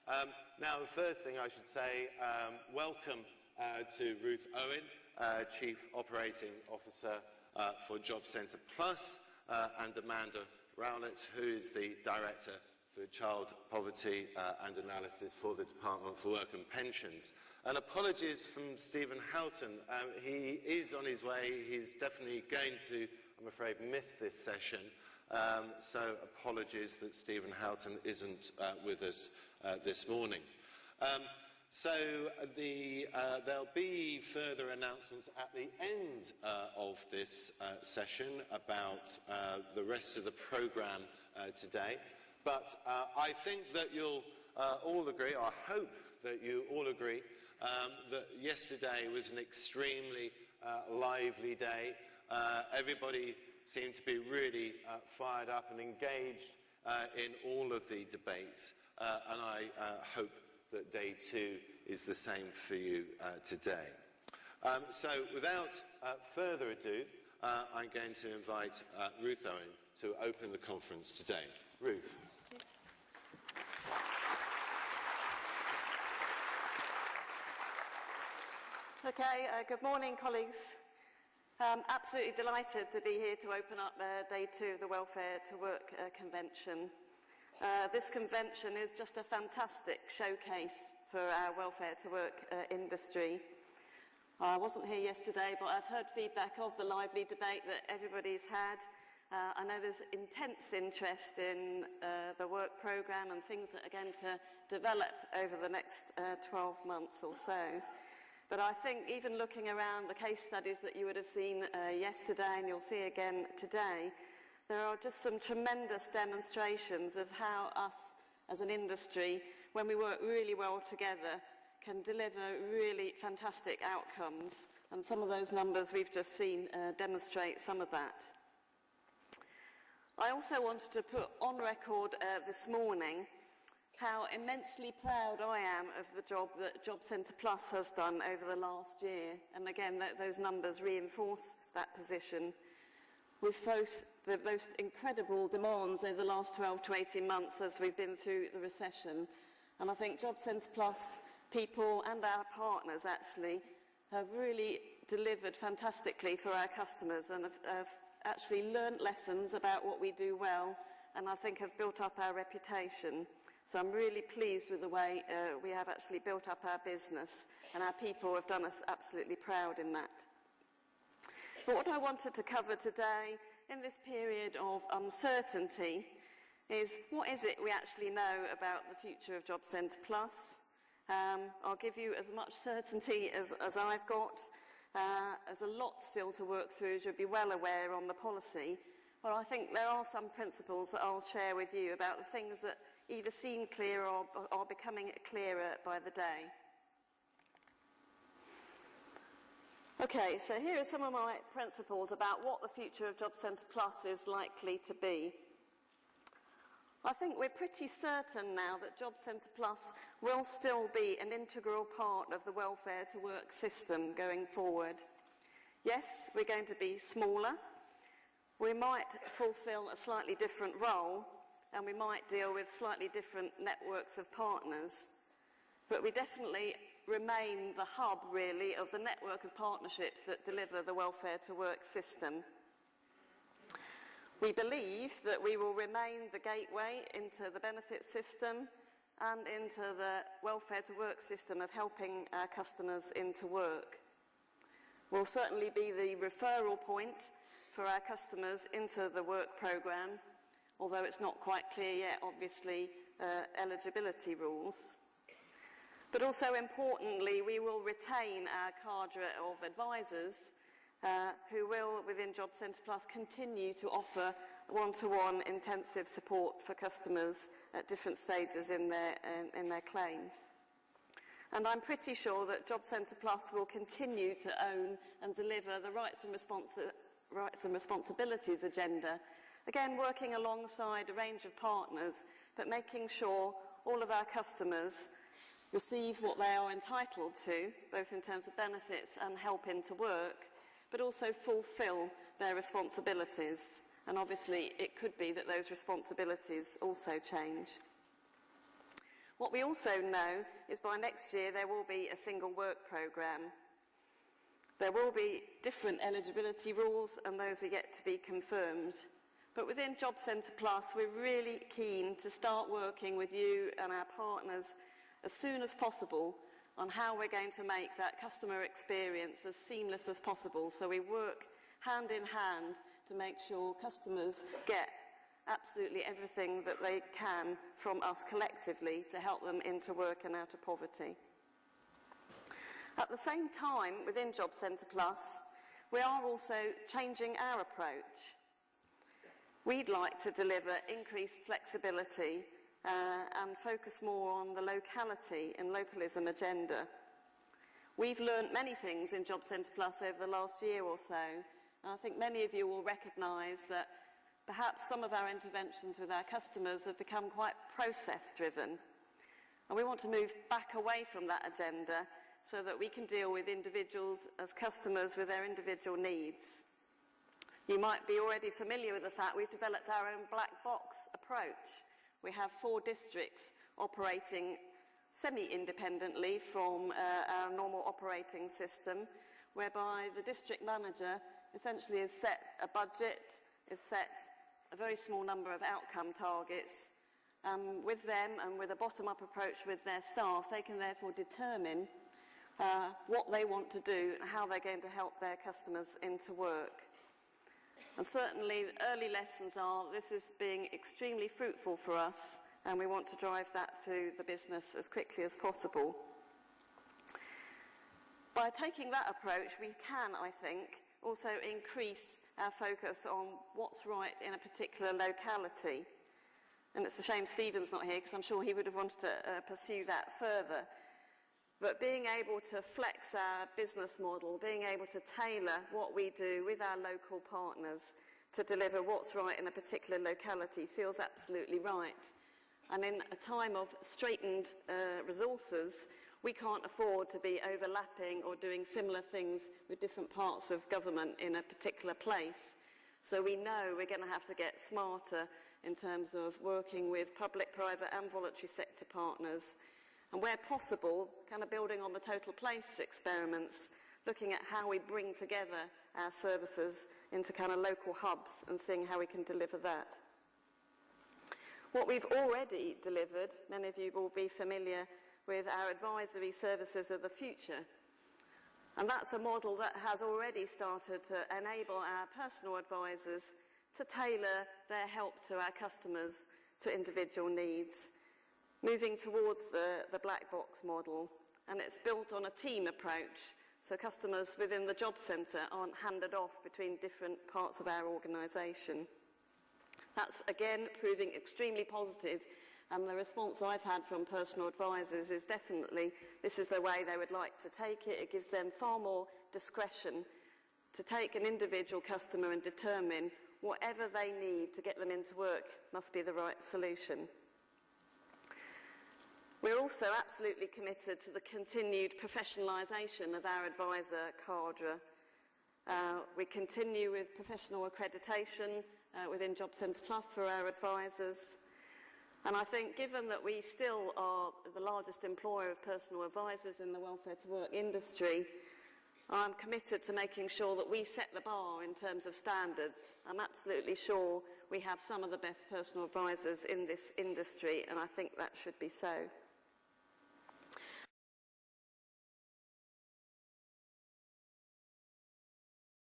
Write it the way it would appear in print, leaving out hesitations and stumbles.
Now, the first thing I should say, welcome to Ruth Owen, Chief Operating Officer for Job Centre Plus, and Amanda Rowlett, who is the Director for Child Poverty and Analysis for the Department for Work and Pensions. And apologies from Stephen Houghton. He is on his way. He's definitely going to, I'm afraid, miss this session. So apologies that Stephen Houghton isn't with us this morning. There'll be further announcements at the end of this session about the rest of the programme today. But I think that you'll all agree, or I hope that you all agree, that yesterday was an extremely lively day. Everybody seemed to be really fired up and engaged in all of the debates, and I hope that day two is the same for you today. So without further ado, I'm going to invite Ruth Owen to open the conference today. Ruth. Okay, good morning, colleagues. Absolutely delighted to be here to open up day two of the Welfare to Work Convention. This convention is just a fantastic showcase for our welfare to work industry. I wasn't here yesterday, but I've heard feedback of the lively debate that everybody's had. I know there's intense interest in the work programme and things that are going to develop over the next 12 months or so. But I think even looking around the case studies that you would have seen yesterday and you'll see again today, there are just some tremendous demonstrations of how us as an industry, when we work really well together, can deliver really fantastic outcomes. And some of those numbers we've just seen demonstrate some of that. I also wanted to put on record this morning how immensely proud I am of the job that Job Centre Plus has done over the last year. And again, those numbers reinforce that position. We've faced the most incredible demands over the last 12 to 18 months as we've been through the recession. And I think Job Centre Plus people and our partners actually have really delivered fantastically for our customers and have actually learnt lessons about what we do well, and I think have built up our reputation. So I'm really pleased with the way we have actually built up our business, and our people have done us absolutely proud in that. But what I wanted to cover today, in this period of uncertainty, is what is it we actually know about the future of Job Centre Plus. I'll give you as much certainty as I've got. There's a lot still to work through, as you'll be well aware, on the policy. But I think there are some principles that I'll share with you about the things that either seem clear or are becoming clearer by the day. Okay, so here are some of my principles about what the future of Job Centre Plus is likely to be. I think we're pretty certain now that Job Centre Plus will still be an integral part of the welfare to work system going forward. Yes, we're going to be smaller. We might fulfil a slightly different role, and we might deal with slightly different networks of partners. But we definitely remain the hub, really, of the network of partnerships that deliver the welfare to work system. We believe that we will remain the gateway into the benefit system and into the welfare to work system of helping our customers into work. We'll certainly be the referral point for our customers into the work programme, although it's not quite clear yet, obviously, eligibility rules. But also importantly, we will retain our cadre of advisors who will, within Job Centre Plus, continue to offer one-to-one intensive support for customers at different stages in their claim. And I'm pretty sure that Job Centre Plus will continue to own and deliver the rights and responsibilities agenda, again working alongside a range of partners, but making sure all of our customers receive what they are entitled to, both in terms of benefits and help into work, but also fulfil their responsibilities. And obviously it could be that those responsibilities also change. What we also know is by next year there will be a single work programme. There will be different eligibility rules, and those are yet to be confirmed. But within Job Centre Plus, we're really keen to start working with you and our partners as soon as possible on how we're going to make that customer experience as seamless as possible. So we work hand in hand to make sure customers get absolutely everything that they can from us collectively to help them into work and out of poverty. At the same time, within Job Centre Plus, we are also changing our approach. We'd like to deliver increased flexibility and focus more on the locality and localism agenda. We've learnt many things in Job Centre Plus over the last year or so, and I think many of you will recognise that perhaps some of our interventions with our customers have become quite process-driven. And we want to move back away from that agenda so that we can deal with individuals as customers with their individual needs. You might be already familiar with the fact we've developed our own black box approach. We have 4 districts operating semi-independently from our normal operating system, whereby the district manager essentially has set a budget, is set a very small number of outcome targets. With them and with a bottom-up approach with their staff, they can therefore determine what they want to do and how they're going to help their customers into work. And certainly early lessons are this is being extremely fruitful for us, and we want to drive that through the business as quickly as possible. By taking that approach, we can, I think, also increase our focus on what's right in a particular locality. And it's a shame Stephen's not here, because I'm sure he would have wanted to pursue that further. But being able to flex our business model, being able to tailor what we do with our local partners to deliver what's right in a particular locality feels absolutely right. And in a time of straitened resources, we can't afford to be overlapping or doing similar things with different parts of government in a particular place. So we know we're going to have to get smarter in terms of working with public, private and voluntary sector partners. And where possible, kind of building on the total place experiments, looking at how we bring together our services into kind of local hubs and seeing how we can deliver that. What we've already delivered, many of you will be familiar with our advisory services of the future. And that's a model that has already started to enable our personal advisors to tailor their help to our customers to individual needs, moving towards the black box model. And it's built on a team approach, so customers within the job centre aren't handed off between different parts of our organisation. That's, again, proving extremely positive, and the response I've had from personal advisors is definitely this is the way they would like to take it. It gives them far more discretion to take an individual customer and determine whatever they need to get them into work must be the right solution. We're also absolutely committed to the continued professionalisation of our advisor cadre. We continue with professional accreditation within Job Centre Plus for our advisors. And I think given that we still are the largest employer of personal advisors in the welfare to work industry, I'm committed to making sure that we set the bar in terms of standards. I'm absolutely sure we have some of the best personal advisors in this industry, and I think that should be so.